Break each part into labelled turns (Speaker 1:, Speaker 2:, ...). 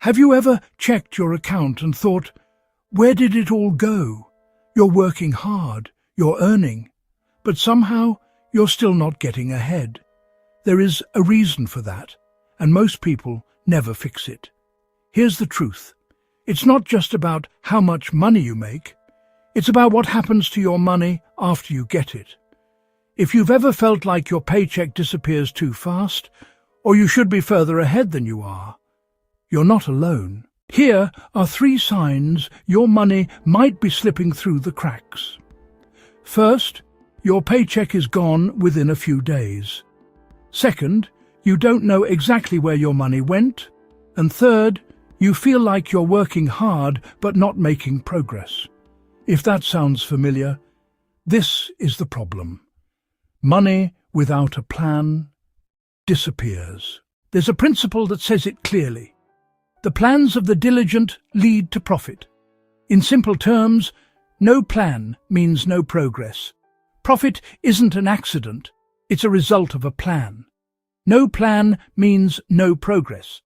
Speaker 1: Have you ever checked your account and thought, where did it all go? You're working hard, you're earning, but somehow you're still not getting ahead. There is a reason for that, and most people never fix it. Here's the truth. It's not just about how much money you make. It's about what happens to your money after you get it. If you've ever felt like your paycheck disappears too fast, or you should be further ahead than you are, you're not alone. Here are 3 signs your money might be slipping through the cracks. First, your paycheck is gone within a few days. Second, you don't know exactly where your money went. And third, you feel like you're working hard but not making progress. If that sounds familiar, this is the problem. Money without a plan disappears. There's a principle that says it clearly. The plans of the diligent lead to profit. In simple terms, no plan means no progress. Profit isn't an accident, it's a result of a plan. No plan means no progress.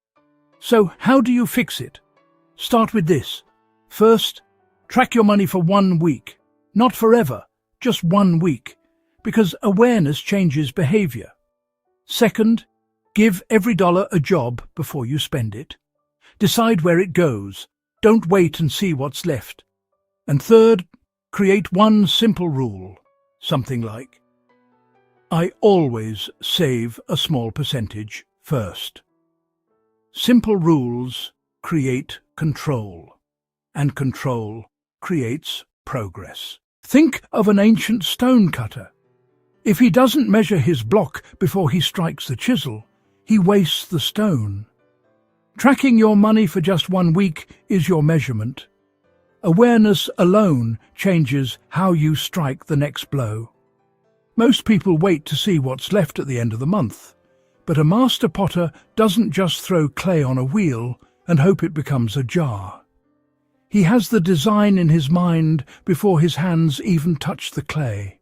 Speaker 1: So how do you fix it? Start with this. First, track your money for 1 week. Not forever, just 1 week, because awareness changes behavior. Second, give every dollar a job before you spend it. Decide where it goes. Don't wait and see what's left. And third, create one simple rule. Something like, I always save a small percentage first. Simple rules create control, and control creates progress. Think of an ancient stone cutter. If he doesn't measure his block before he strikes the chisel, he wastes the stone. Tracking your money for just 1 week is your measurement. Awareness alone changes how you strike the next blow. Most people wait to see what's left at the end of the month, but a master potter doesn't just throw clay on a wheel and hope it becomes a jar. He has the design in his mind before his hands even touch the clay.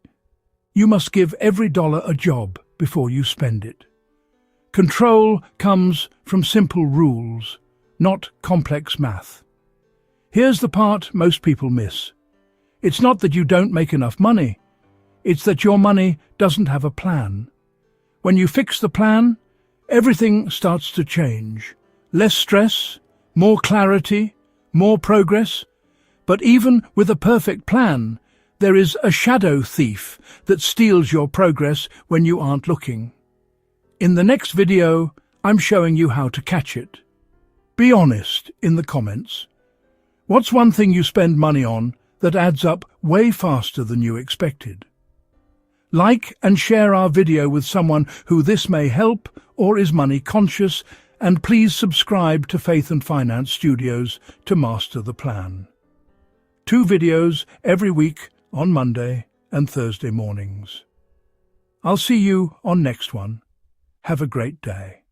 Speaker 1: You must give every dollar a job before you spend it. Control comes from simple rules, not complex math. Here's the part most people miss. It's not that you don't make enough money. It's that your money doesn't have a plan. When you fix the plan, everything starts to change. Less stress, more clarity, more progress. But even with a perfect plan, there is a shadow thief that steals your progress when you aren't looking. In the next video, I'm showing you how to catch it. Be honest in the comments. What's one thing you spend money on that adds up way faster than you expected? Like and share our video with someone who this may help or is money conscious, and please subscribe to Faith and Finance Studios to master the plan. 2 videos every week on Monday and Thursday mornings. I'll see you on next one. Have a great day.